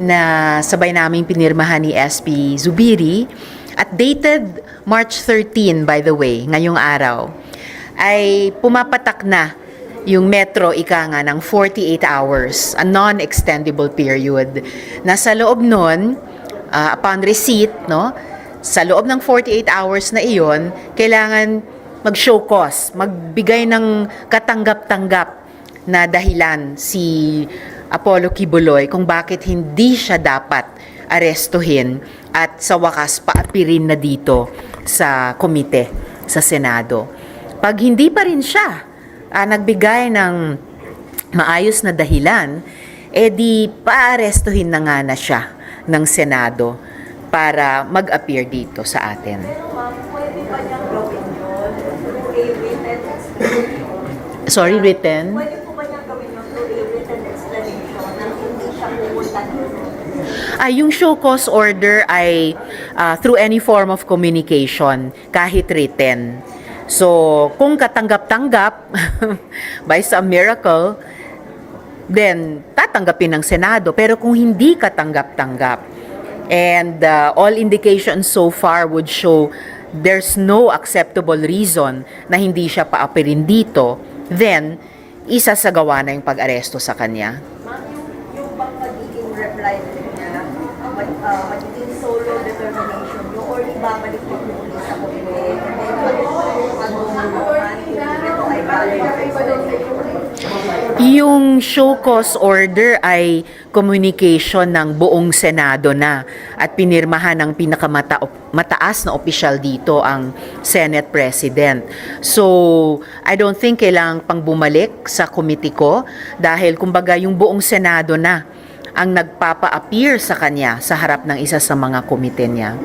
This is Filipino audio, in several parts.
na sabay naming pinirmahan ni SP Zubiri at dated March 13, by the way, ngayong araw, ay pumapatak na yung Metro ika nga ng 48 hours, a non-extendable period. Nasa loob nun, upon receipt, no, sa loob ng 48 hours na iyon, kailangan mag-show cause, magbigay ng katanggap-tanggap na dahilan si Apollo Quiboloy kung bakit hindi siya dapat arestuhin at sa wakas paapirin na dito sa komite sa Senado. Pag hindi pa rin siya nagbigay ng maayos na dahilan, di paarestuhin na nga na siya ng Senado para mag-appear dito sa atin. Pwede ba niyang gawin yun through a written explanation? Sorry, written? Pwede po ba niyang gawin yun through a written explanation na hindi siya pupunta dito? Yung show cause order ay through any form of communication, kahit written. So, kung katanggap-tanggap, by some miracle, then tatanggapin ng Senado. Pero kung hindi katanggap-tanggap, and all indications so far would show there's no acceptable reason na hindi siya paapirin dito, then isasagawa na yung pag-aresto sa kanya. Ma'am, yung bang magiging reply niya, magiging solo determination nyo or ibabalik mo muli sa komite? And then, ito ay Yung show cause order ay communication ng buong Senado na at pinirmahan ng pinakamataas na opisyal dito ang Senate President. So, I don't think kailangang pang bumalik sa committee ko dahil kumbaga yung buong Senado na ang nagpapa-appear sa kanya sa harap ng isa sa mga komite niya.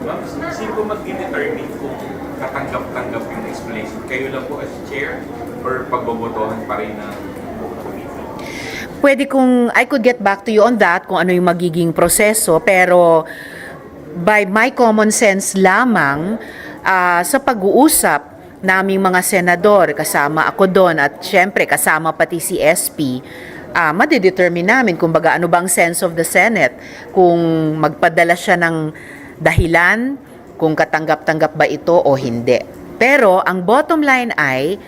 Ma'am, sino mag-determine kung katanggap-tanggap yung explanation? Kayo lang po as chair or pagbobotohan pa rin ng committee? Pwede I could get back to you on that kung ano yung magiging proseso, pero by my common sense lamang, sa pag-uusap naming mga senador, kasama ako doon at syempre kasama pati si SP, madidetermine namin kung baga ano bang sense of the Senate, kung magpadala siya ng dahilan, kung katanggap-tanggap ba ito o hindi. Pero ang bottom line ay,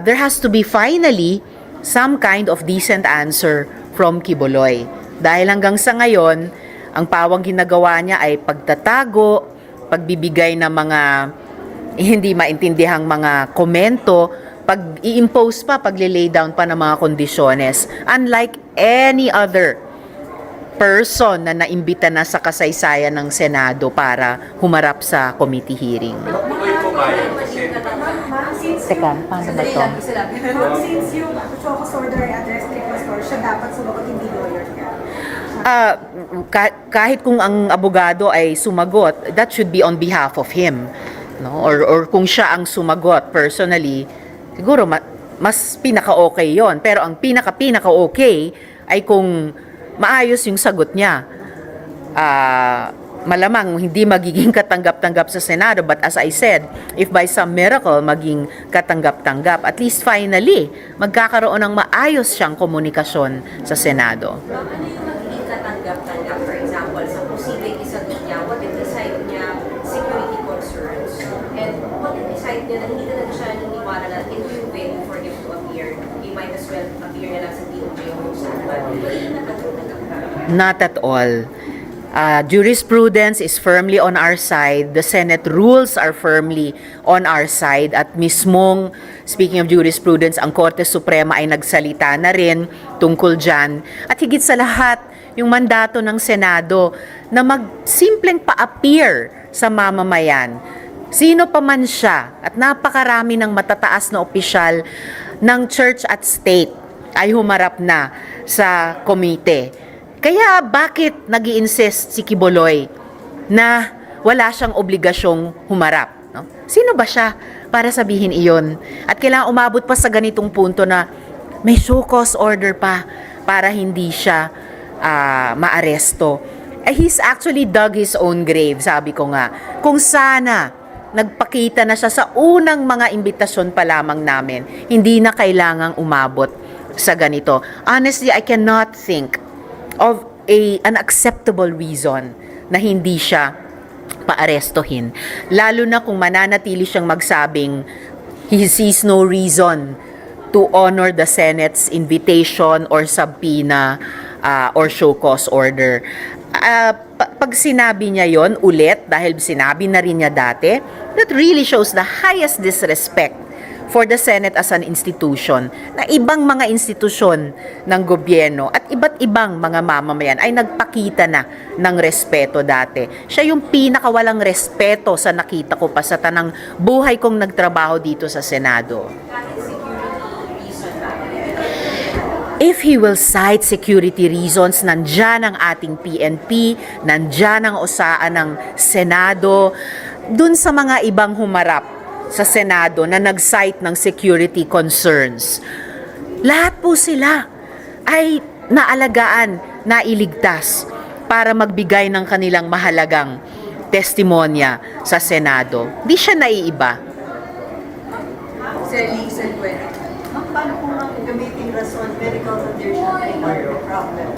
there has to be finally some kind of decent answer from Quiboloy. Dahil hanggang sa ngayon, ang pawang ginagawa niya ay pagtatago, pagbibigay ng mga hindi maintindihang mga komento, pag-i-impose pa, pag-lay down pa ng mga kondisyones. Unlike any other person na naimbita na sa kasaysayan ng Senado para humarap sa committee hearing. Tuloy pumayag kasi Teka, paano ba to? Since yung focus order ay address kay Pastor, siya dapat sumagot, hindi lawyer ka. Kahit kung ang abogado ay sumagot, that should be on behalf of him, no? Or kung siya ang sumagot personally, siguro mas pinaka-okay yon. Pero ang pinaka-okay ay kung maayos yung sagot niya. Malamang hindi magiging katanggap-tanggap sa Senado, but as I said, if by some miracle maging katanggap-tanggap, at least finally magkakaroon ng maayos siyang komunikasyon sa Senado. Ma'am, ano yung magiging katanggap-tanggap? For example, sa posibleng isagot niya, what if decide niya security concerns? And what if decide niya na hindi talaga siya naniniwala na it will win for him to appear? He might as well appear na lang sa DOJ o kung saan. But magiging nakatanggap-tanggap. Not at all. Jurisprudence is firmly on our side. The Senate rules are firmly on our side. At mismong, speaking of jurisprudence, ang Korte Suprema ay nagsalita na rin tungkol dyan. At higit sa lahat, yung mandato ng Senado na magsimpleng pa-appear sa mamamayan. Sino pa man siya at napakarami ng matataas na opisyal ng church at state ay humarap na sa komite. Kaya bakit nag-i-insist si Quiboloy na wala siyang obligasyong humarap? No? Sino ba siya para sabihin iyon? At kailangan umabot pa sa ganitong punto na may show cause order pa para hindi siya maaresto. He's actually dug his own grave, sabi ko nga. Kung sana nagpakita na siya sa unang mga imbitasyon pa lamang namin, hindi na kailangang umabot sa ganito. Honestly, I cannot think of an acceptable reason na hindi siya paarestohin. Lalo na kung mananatili siyang magsabing he sees no reason to honor the Senate's invitation or subpoena or show cause order. Pag sinabi niya yon ulit, dahil sinabi na rin niya dati, that really shows the highest disrespect for the Senate as an institution, na ibang mga institusyon ng gobyerno at iba't ibang mga mamamayan ay nagpakita na ng respeto dati. Siya yung pinakawalang respeto sa nakita ko pa sa tanang buhay kong nagtrabaho dito sa Senado. Kahit security reason ba? If he will cite security reasons, nandyan ang ating PNP, nandyan ang osaan ng Senado, dun sa mga ibang humarap sa Senado na nag-cite ng security concerns. Lahat po sila ay naalagaan, nailigtas para magbigay ng kanilang mahalagang testimonya sa Senado. Di siya naiiba. Sir Lee Sanguena, paano kung ang gamitin rason, medical condition or problem?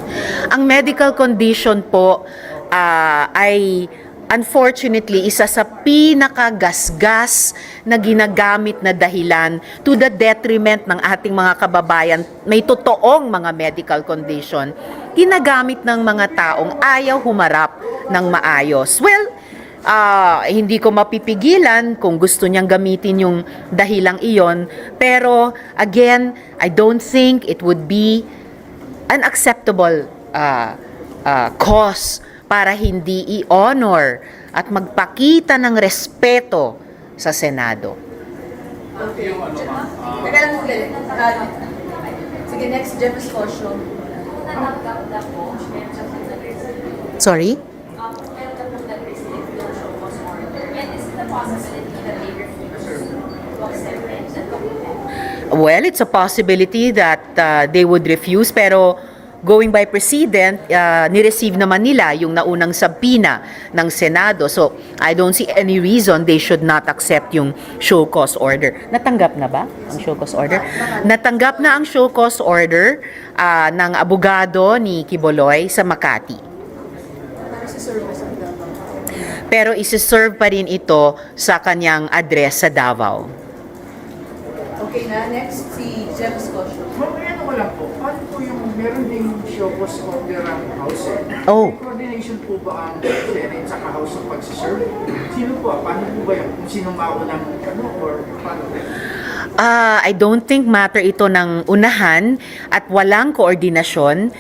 Ang medical condition po ay unfortunately isa sa pinakagasgas na ginagamit na dahilan to the detriment ng ating mga kababayan. May totoong mga medical condition, ginagamit ng mga taong ayaw humarap ng maayos. Well, hindi ko mapipigilan kung gusto niyang gamitin yung dahilang iyon, pero again, I don't think it would be an acceptable cause para hindi i-honor at magpakita ng respeto sa Senado. Okay. Teka lang po galit. Sige, next, Jeff Escocio. Sorry? Well, it's a possibility that they would refuse, pero going by precedent, ni-receive naman nila yung naunang subpoena ng Senado. So, I don't see any reason they should not accept yung show cause order. Natanggap na ba ang show cause order? Natanggap na ang show cause order ng abogado ni Quiboloy sa Makati. Pero isi-serve pa rin ito sa kanyang address sa Davao. Okay na, next, si Jeff Escocio. Ano ko lang po, paano po yung meron ding show cause order ang House? Oh. May coordination po ba ang Senate sa House sa pagsiserve? Sino po? Paano po ba yun? Kung sino maunang ano or paano? I don't think matter ito ng unahan at walang koordinasyon.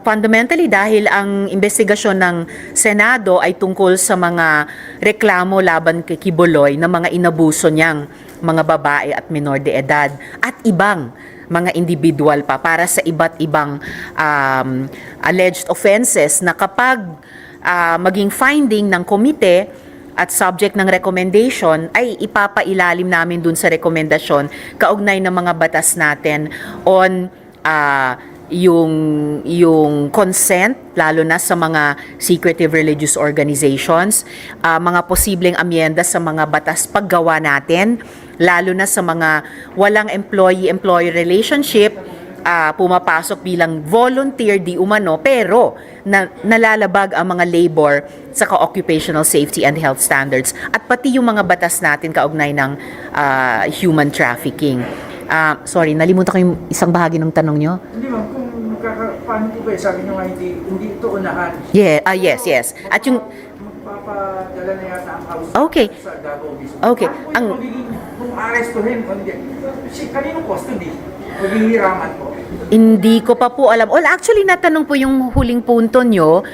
Fundamentally dahil ang investigasyon ng Senado ay tungkol sa mga reklamo laban kay Quiboloy na mga inabuso niyang mga babae at minor de edad at ibang mga individual pa para sa iba't ibang alleged offenses na kapag maging finding ng komite at subject ng recommendation ay ipapailalim namin dun sa rekomendasyon kaugnay ng mga batas natin on yung consent, lalo na sa mga secretive religious organizations, mga posibleng amyenda sa mga batas paggawa natin, lalo na sa mga walang employee-employee relationship, pumapasok bilang volunteer di umano, pero nalalabag ang mga labor sa occupational safety and health standards, at pati yung mga batas natin kaugnay ng human trafficking. Sorry, nalimutan ko yung isang bahagi ng tanong nyo. Hindi ma'am, kung paano po ba sabi nyo nga hindi ito unahan? Yeah, yes. At yung Magpapadala na yata ang House Okay. sa Davao mismo. Okay, Paano po yung magiging, kung arestuhin o hindi? Kaninong custody? Maghihiraman po. Hindi ko pa po alam. Well, actually, natanong po yung huling punto nyo,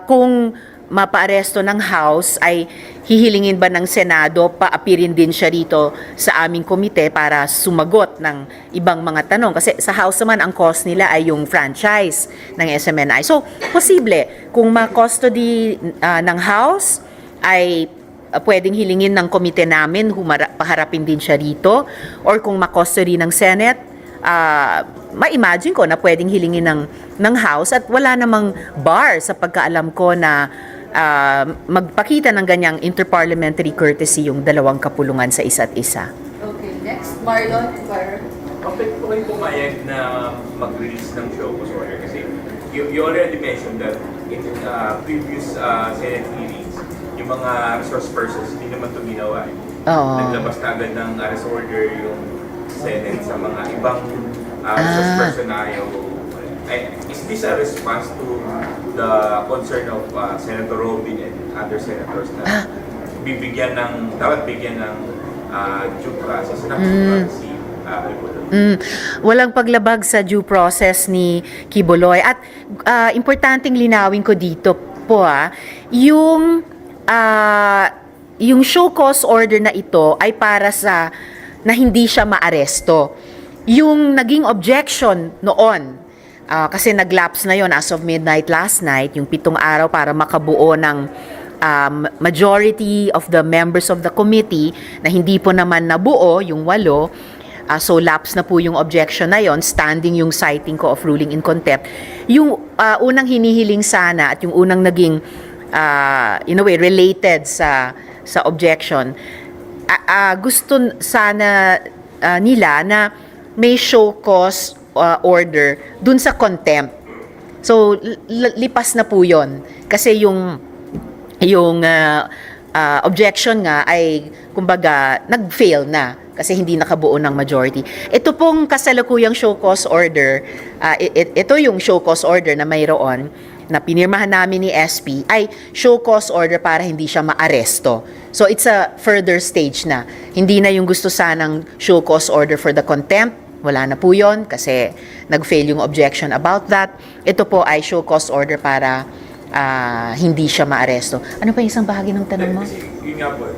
kung mapaaresto ng House, ay hihilingin ba ng Senado, paapirin din siya rito sa aming komite para sumagot ng ibang mga tanong. Kasi sa House naman, ang cause nila ay yung franchise ng SMNI. So, posible, kung ma-custody ng House, ay pwedeng hilingin ng komite namin, paharapin din siya rito. Or kung ma-custody ng Senate, ma-imagine ko na pwedeng hilingin ng House, at wala namang bar sa pagkaalam ko na magpakita ng ganyang interparliamentary courtesy yung dalawang kapulungan sa isa't isa. Okay, next, Marlon Guerrero. Okay po kayo pumayag na mag-release ng show cause order kasi you already mentioned that in previous Senate hearings, yung mga resource persons, hindi naman ito ginawa. Oo. Naglabas na agad ng arrest order yung Senate sa mga ibang resource person na ayaw. Is this a response to the concern of Senator Robin and other senators na dapat bigyan ng due process na si Kibuloy? Walang paglabag sa due process ni Kibuloy. At importanteng linawin ko dito po yung show cause order na ito ay para sa na hindi siya maaresto. Yung naging objection noon, kasi nag-lapse na yon as of midnight last night, yung 7 araw para makabuo ng majority of the members of the committee na hindi po naman nabuo, yung 8, so lapse na po yung objection na yon, standing yung citing ko of ruling in contempt. Yung unang hinihiling sana at yung unang naging in a way related sa objection, gusto sana nila na may show cause order dun sa contempt. So lipas na po yon kasi yung objection nga ay kumbaga nag-fail na kasi hindi nakabuo ng majority. Ito pong kasalukuyang show cause order, ito yung show cause order na mayroon na pinirmahan namin ni SP ay show cause order para hindi siya maaresto. So it's a further stage na. Hindi na yung gusto sanang show cause order for the contempt. Wala na po yun kasi nag-fail yung objection about that. Ito po ay show cause order para hindi siya maaresto. Ano pa yung isang bahagi ng tanong mo? Kasi yun nga po,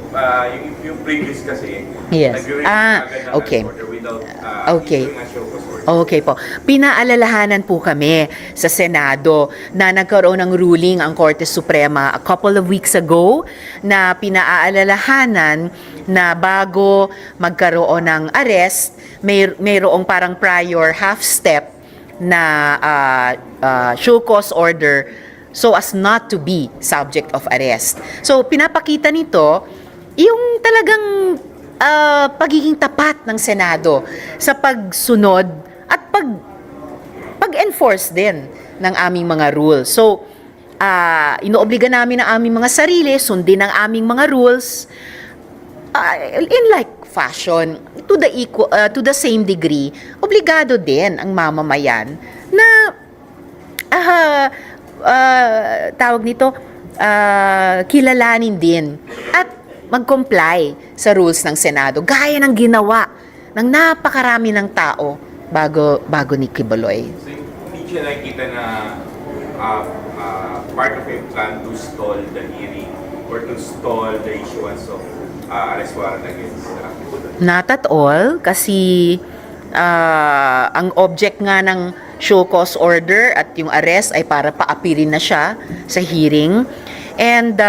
yung previous kasi, Yes. nag-release agad ng Okay. arrest order without Okay. issuing a show cause order. Okay po. Pinaalalahanan po kami sa Senado na nagkaroon ng ruling ang Korte Suprema a couple of weeks ago na pinaalalahanan na bago magkaroon ng arrest, mayroong parang prior half step na show cause order so as not to be subject of arrest. So pinapakita nito yung talagang pagiging tapat ng Senado sa pagsunod at pag-enforce din ng aming mga rules. So, inoobliga namin ang aming mga sarili, sundin ang aming mga rules in like fashion, to the same degree. Obligado din ang mamamayan na tawag nito, kilalanin din at mag-comply sa rules ng Senado gaya ng ginawa ng napakarami ng tao bago ni Kibuloy. So, hindi siya nakikita na part of a plan to stall the hearing or to stall the issuance of arrest warrant against Kibuloy? Not at all, kasi ang object nga ng show cause order at yung arrest ay para paapirin na siya sa hearing. And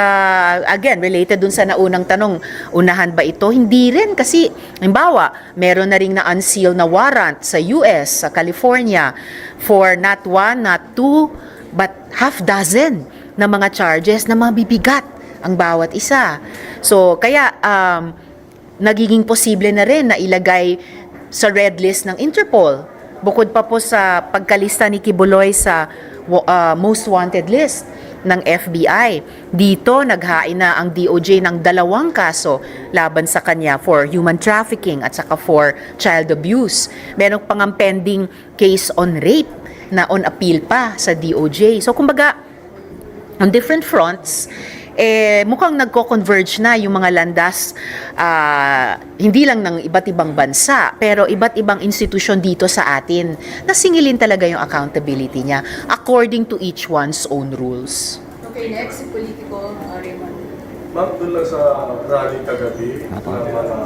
again, related dun sa naunang tanong, unahan ba ito? Hindi rin kasi, halimbawa, meron na ring na-unseal na warrant sa US, sa California, for not 1, not 2, but half dozen na mga charges na mabibigat ang bawat isa. So, kaya nagiging posible na rin na ilagay sa red list ng Interpol. Bukod pa po sa pagkalista ni Kibuloy sa most wanted list ng FBI. Dito, naghain na ang DOJ ng 2 kaso laban sa kanya for human trafficking at saka for child abuse. Meron pang ang pending case on rape na on appeal pa sa DOJ. So, kumbaga, on different fronts, mukhang nagko-converge na yung mga landas, hindi lang ng iba't ibang bansa, pero iba't ibang institusyon dito sa atin na singilin talaga yung accountability niya according to each one's own rules. Okay, next, si Politico, Raymond. Ma'am, doon lang sa rally kagabi ng mga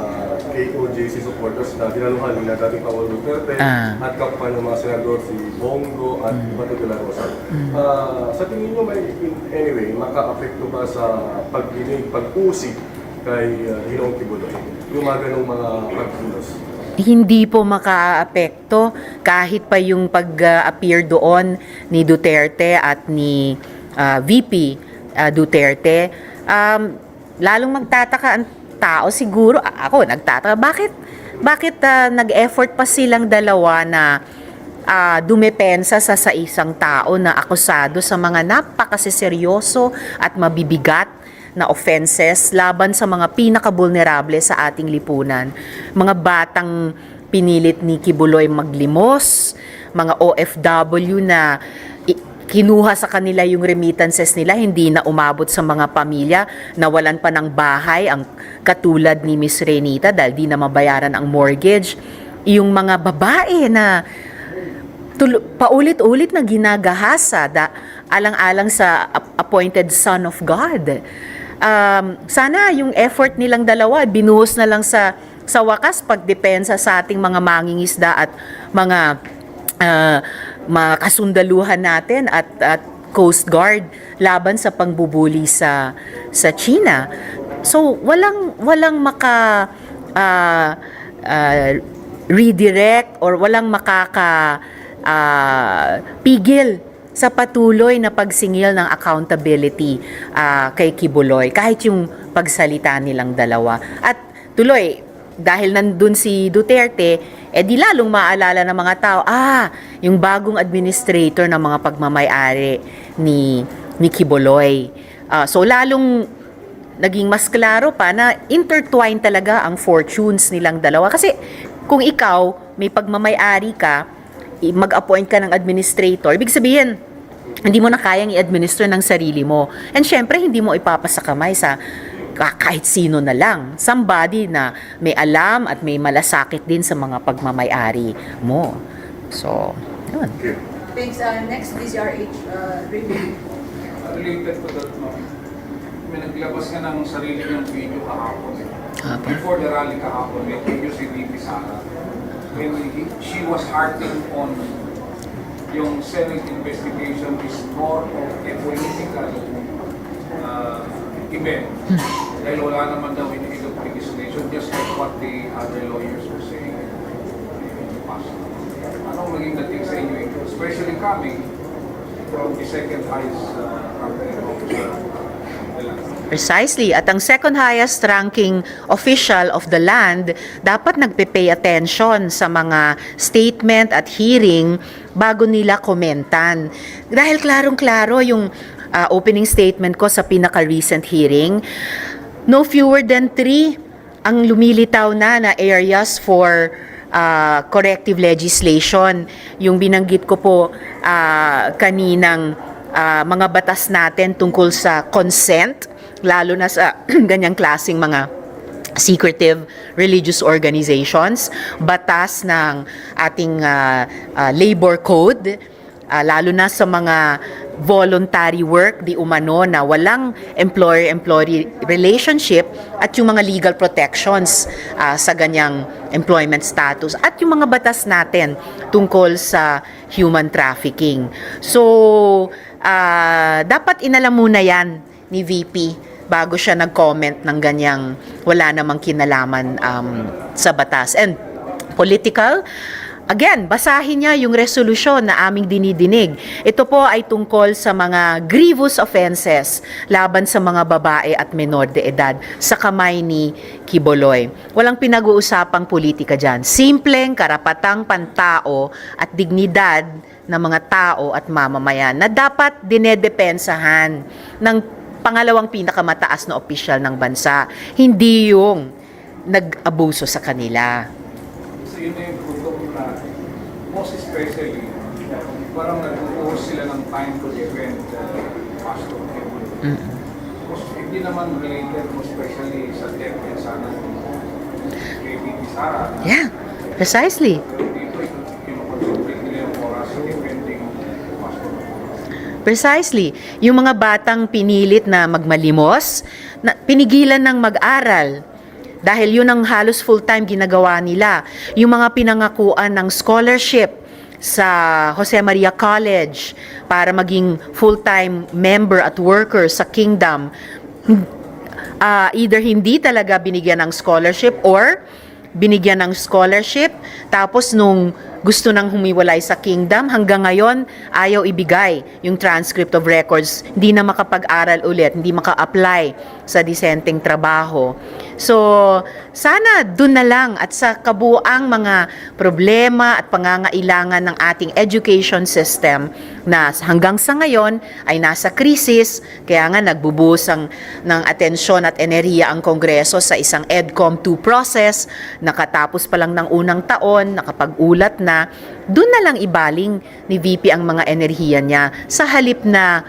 KOJC supporters na dinaluhan nila dating Pangulo Duterte at kapan ng mga senador si Bongo at Bato de la Rosa. Sa tingin nyo may anyway, maka-apekto ba sa pag-usig kay Ginoong Kibuloy? Yung mga ganong mga pagkilos? Hindi po makaapekto kahit pa yung pag-appear doon ni Duterte at ni VP Duterte. Lalong magtataka ang tao siguro, ako nagtataka, bakit nag-effort pa silang dalawa na dumepensa sa isang tao na akusado sa mga napakaseryoso at mabibigat na offenses laban sa mga pinaka-vulnerable sa ating lipunan. Mga batang pinilit ni Kibuloy maglimos, mga OFW na kinuha sa kanila yung remittances nila, hindi na umabot sa mga pamilya, nawalan pa ng bahay, ang katulad ni Miss Renita dahil di na mabayaran ang mortgage. Yung mga babae na paulit-ulit na ginagahasa, alang-alang sa appointed son of God. Sana yung effort nilang dalawa, binuhos na lang sa wakas pagdepensa sa ating mga mangingisda at mga kasundaluhan natin at Coast Guard laban sa pangbubuli sa China. So walang redirect or walang pigil sa patuloy na pagsingil ng accountability kay Kibuloy, kahit yung pagsalita nilang dalawa. At tuloy, dahil nandun si Duterte, di lalong maalala ng mga tao, yung bagong administrator ng mga pagmamayari ni Kibuloy. So lalong naging mas klaro pa na intertwined talaga ang fortunes nilang dalawa. Kasi kung ikaw, may pagmamayari ka, mag-appoint ka ng administrator, ibig sabihin, hindi mo na kayang i-administer ng sarili mo. And syempre, hindi mo ipapasa kamay sa kahit sino na lang. Somebody na may alam at may malasakit din sa mga pagmamayari mo. So, yun. Thanks. Next, DZRH review. Related to that, no? May naglabas nga ng sarili niyang video kahapon. Before the rally kahapon, may video si VP Sara. When she was harping on yung Senate investigation is more of a political event. Dahil wala naman daw iniidog legislation, just like what the other lawyers were saying in the past. Anong maging dating sa inyo ito? Especially coming from the second highest ranking officer of the land. Precisely. At ang second highest ranking official of the land dapat nagpe-pay attention sa mga statement at hearing bago nila komentan. Dahil klarong-klaro yung opening statement ko sa pinaka-recent hearing, no fewer than 3 ang lumilitaw na areas for corrective legislation. Yung binanggit ko po kaninang mga batas natin tungkol sa consent, lalo na sa ganyang klaseng mga secretive religious organizations, batas ng ating labor code, lalo na sa mga voluntary work di umano na walang employer-employee relationship, at yung mga legal protections sa ganyang employment status, at yung mga batas natin tungkol sa human trafficking. So, dapat inalam muna yan ni VP bago siya nag-comment ng ganyang wala namang kinalaman sa batas. And political, again, basahin niya yung resolusyon na aming dinidinig. Ito po ay tungkol sa mga grievous offenses laban sa mga babae at menor de edad sa kamay ni Kibuloy. Walang pinag-uusapang politika dyan. Simpleng karapatang pantao at dignidad ng mga tao at mamamayan na dapat dinedepensahan ng pangalawang pinakamataas na opisyal ng bansa. Hindi yung nag-abuso sa kanila. So yun na yung punto na most especially, parang nag-uus sila ng time to defend Pastor Kim. Hindi naman related most especially sa death and sana kay VP Sara. Yeah, precisely. Pero dito, kinukonsentrate nila yung oras sa defending Pastor Kim. Precisely. Yung mga batang pinilit na magmalimos, pinigilan ng mag-aral. Dahil yun ang halos full-time ginagawa nila. Yung mga pinangakuan ng scholarship sa Jose Maria College para maging full-time member at worker sa Kingdom, either hindi talaga binigyan ng scholarship or binigyan ng scholarship, tapos nung gusto nang humiwalay sa Kingdom, hanggang ngayon ayaw ibigay yung transcript of records, hindi na makapag-aral ulit, hindi maka-apply sa disenteng trabaho. So, sana dun na lang at sa kabuang mga problema at pangangailangan ng ating education system na hanggang sa ngayon ay nasa krisis, kaya nga nagbubuhos ng atensyon at enerhiya ang Kongreso sa isang EDCOM 2 process, nakatapos pa lang ng unang taon, nakapag-ulat na, dun na lang ibaling ni VP ang mga enerhiya niya sa halip na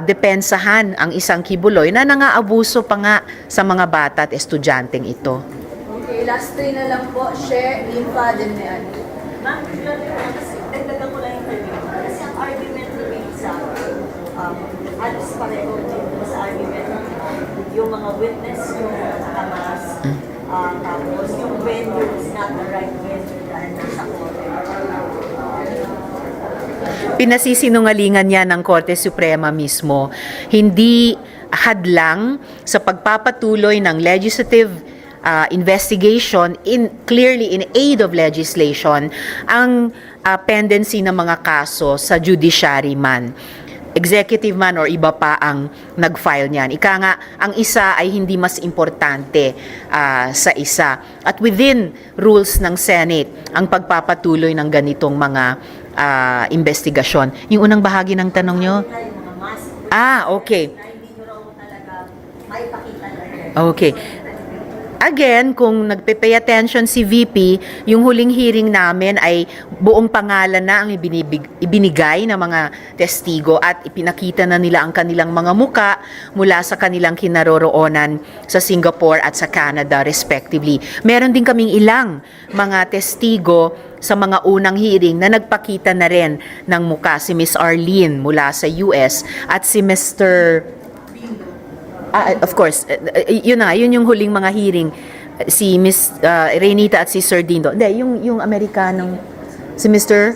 depensahan ang isang Kibuloy na nangaabuso pa nga sa mga bata at estudyanteng ito. Okay, last three na lang po. Share, Limpa, then Mean. Ma'am, dagdagan ko lang yung termino. Kasi ang argument ni Vicky sa halos pareho din sa argument yung mga witness, yung nakamas, tapos yung venue is not the right venue dahil nasa korte. Pinasisinungalingan niya ng Korte Suprema mismo. Hindi hadlang sa pagpapatuloy ng legislative investigation clearly in aid of legislation ang pendency ng mga kaso sa judiciary man. Executive man or iba pa ang nag-file niyan. Ika nga, ang isa ay hindi mas importante sa isa. At within rules ng Senate, ang pagpapatuloy ng ganitong mga investigasyon. Yung unang bahagi ng tanong nyo? Yung mga mask Okay. na hindi nyo raw talaga maipakita na rin. Okay. Again, kung nagpe-pay attention si VP, yung huling hearing namin ay buong pangalan na ang ibinigay ng mga testigo at ipinakita na nila ang kanilang mga muka mula sa kanilang kinaroroonan sa Singapore at sa Canada respectively. Meron din kaming ilang mga testigo sa mga unang hearing na nagpakita na rin ng muka, si Miss Arlene mula sa US at si Mr. Of course, yun yung huling mga hearing, si Miss Renita at si Sir Dindo. Hindi, yung Amerikanong, si Mr.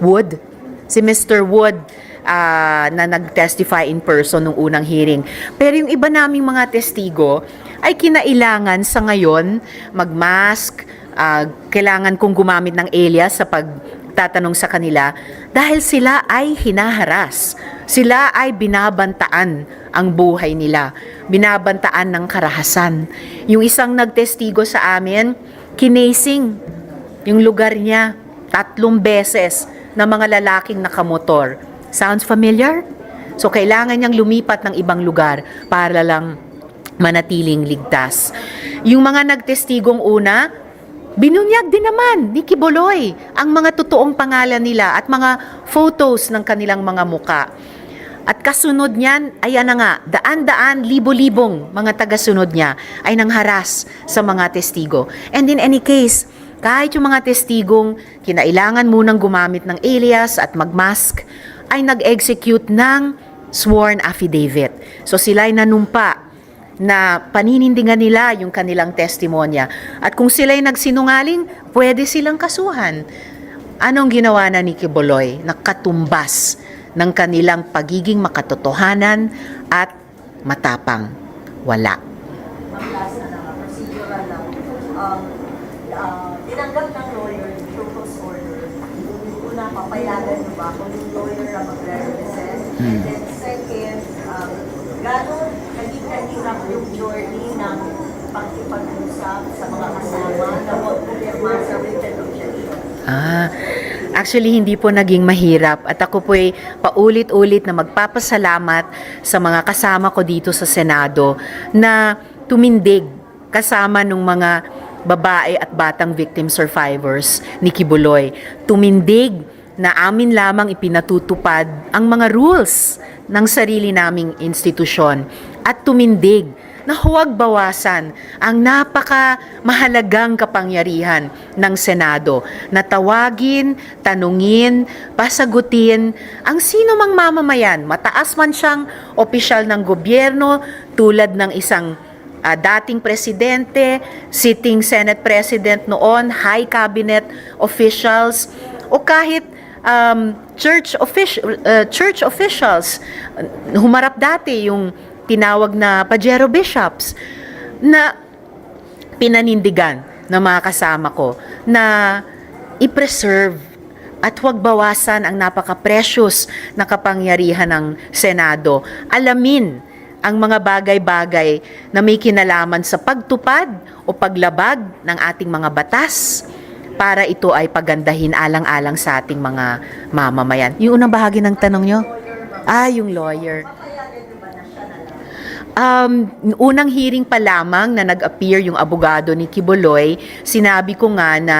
Wood. Si Mr. Wood na nag-testify in person nung unang hearing. Pero yung iba naming mga testigo ay kinailangan sa ngayon mag-mask, kailangan kong gumamit ng alias sa pagtatanong sa kanila dahil sila ay hinaharas. Sila ay binabantaan ang buhay nila. Binabantaan ng karahasan. Yung isang nagtestigo sa amin, kinasing yung lugar niya 3 beses ng mga lalaking nakamotor. Sounds familiar? So, kailangan niyang lumipat ng ibang lugar para lang manatiling ligtas. Yung mga nagtestigong una, binunyag din naman ni Kibuloy ang mga totoong pangalan nila at mga photos ng kanilang mga muka. At kasunod niyan, ayan na nga, daan-daan, libo-libong mga tagasunod niya ay nangharas sa mga testigo. And in any case, kahit yung mga testigong kinailangan munang gumamit ng alias at magmask, ay nag-execute ng sworn affidavit. So sila ay nanumpa na paninindigan nila yung kanilang testimonya. At kung sila'y nagsinungaling, pwede silang kasuhan. Anong ginawa na ni Kibuloy? Nakatumbas ng kanilang pagiging makatotohanan at matapang. Wala. Last na lang, procedural lang. Tinanggap ng lawyer yung proposed order. Una, papayagan mo ba kung yung lawyer na mag-represent? And then second, gano'n kahirap yung journey ng pagkipag-usap sa mga kasama na huwag pumirma sa written objection? Actually, hindi po naging mahirap at ako po ay paulit-ulit na magpapasalamat sa mga kasama ko dito sa Senado na tumindig kasama ng mga babae at batang victim survivors ni Kibuloy. Tumindig na amin lamang ipinatutupad ang mga rules ng sarili naming institusyon at tumindig na huwag bawasan ang napaka-mahalagang kapangyarihan ng Senado na tawagin, tanungin, pasagutin ang sino mang mamamayan, mataas man siyang opisyal ng gobyerno tulad ng isang dating presidente, sitting Senate President noon, high cabinet officials, o kahit church officials. Humarap dati yung tinawag na Pajero Bishops na pinanindigan ng mga kasama ko na i-preserve at huwag bawasan ang napaka-precious na kapangyarihan ng Senado. Alamin ang mga bagay-bagay na may kinalaman sa pagtupad o paglabag ng ating mga batas para ito ay pagandahin alang-alang sa ating mga mamamayan. Yung unang bahagi ng tanong nyo? Yung lawyer. Papayagan nyo ba na siya na lang? Unang hearing pa lamang na nag-appear yung abogado ni Quiboloy, sinabi ko nga na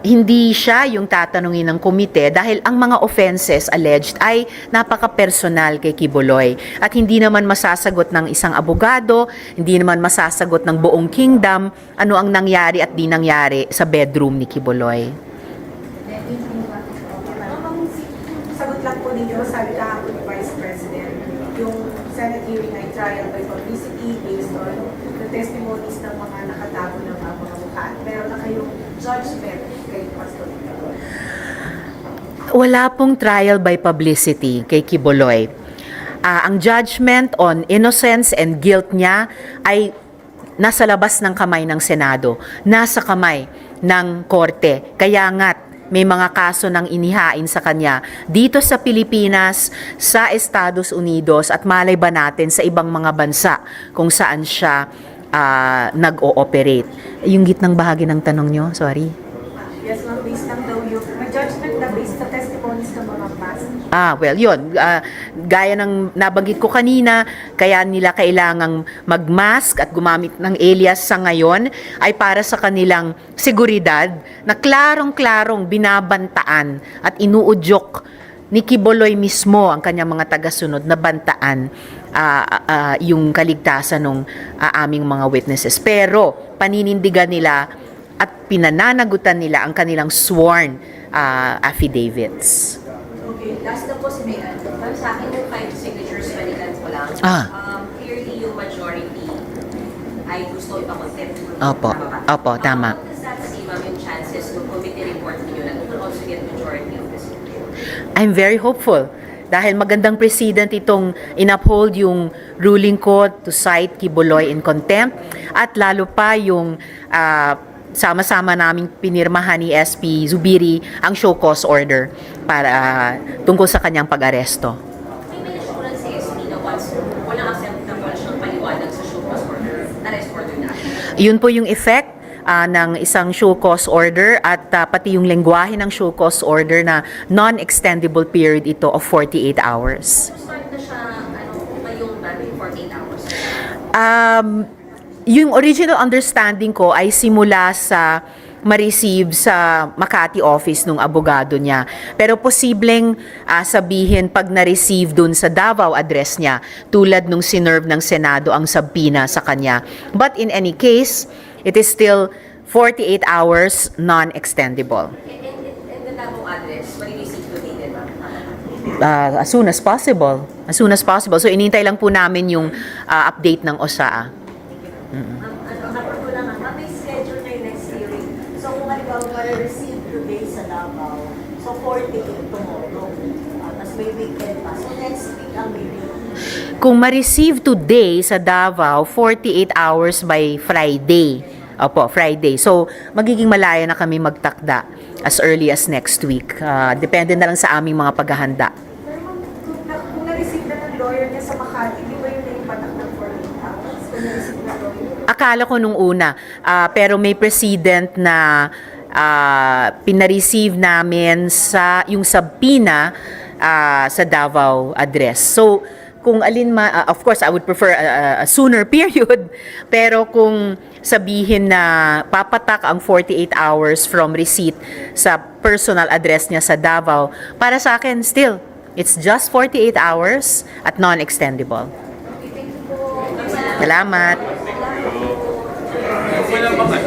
hindi siya yung tatanungin ng komite dahil ang mga offenses alleged ay napaka-personal kay Quiboloy at hindi naman masasagot ng isang abogado, hindi naman masasagot ng buong kingdom ano ang nangyari at di nangyari sa bedroom ni Quiboloy. Sagot lang po ninyo, sabi kahapon ni Vice President, yung Senate hearing ay trial by publicity based on the testimonies ng mga nakatago ng mga mukha. Meron na kayong judgment kay Pastor Quiboloy. Wala pong trial by publicity kay Quiboloy. Ang judgment on innocence and guilt niya ay nasa labas ng kamay ng Senado, nasa kamay ng Korte. Kaya nga't may mga kaso nang inihain sa kanya dito sa Pilipinas, sa Estados Unidos at malay ba natin sa ibang mga bansa kung saan siya nag-ooperate. Yung gitnang bahagi ng tanong nyo, sorry. Yes, ma'am, based lang daw yung, may judgment na based sa testimonies ng mga past. Well, yun. Gaya ng nabanggit ko kanina, kaya nila kailangang mag-mask at gumamit ng alias sa ngayon ay para sa kanilang seguridad na klarong-klarong binabantaan at inuudyok ni Quiboloy mismo ang kanyang mga tagasunod na bantaan yung kaligtasan ng aming mga witnesses. Pero paninindigan nila at pinananagutan nila ang kanilang sworn affidavits. Okay, last na po si Mayan. Sa akin yung 5 signatures balikan ko lang. Clearly yung majority ay gusto ipakontempt. Opo, tama. How does that see, ma'am, yung chances ng committee report niyo na it will also get majority of the seat? I'm very hopeful dahil magandang precedent itong inuphold yung ruling ko to cite Quiboloy in contempt at lalo pa yung sama-sama naming pinirmahan ni SP Zubiri ang show cause order para tungkol sa kanyang pag-aresto. May assurance si SP na once walang acceptable siyang paliwanag sa show cause order, arrest order na. Yun po yung effect ng isang show cause order at pati yung lengguwahe ng show cause order na non-extendable period ito of 48 hours. So start na siya, ngayong 48 hours? Yung original understanding ko ay simula sa ma-receive sa Makati office nung abogado niya. Pero posibleng sabihin pag na-receive dun sa Davao address niya, tulad nung sinerve ng Senado ang subpoena sa kanya. But in any case, it is still 48 hours non-extendable. And the Davao address, ma-receive today din, ma'am? As soon as possible. As soon as possible. So inintay lang po namin yung update ng OSA. Kapag ko lang, may schedule na yung next hearing. So kung halimbawa ma-receive today sa Davao, so 48 tomorrow. Tapos may weekend pa. So next week ang meeting. Kung ma-receive today sa Davao, 48 hours by Friday. Opo, Friday. So, magiging malaya na kami magtakda as early as next week. Depende na lang sa aming mga paghahanda. Pero ma'am, kung na-receive na ng lawyer niya sa Makati, di ba yun na yung patak ng 48 hours? Kung na-receive na lawyer? Akala ko nung una, pero may precedent na pina-receive namin sa yung subpoena sa Davao address. So, kung alin of course, I would prefer a sooner period, pero kung sabihin na papatak ang 48 hours from receipt sa personal address niya sa Davao, para sa akin, still, it's just 48 hours at non-extendable. Salamat. Walang mga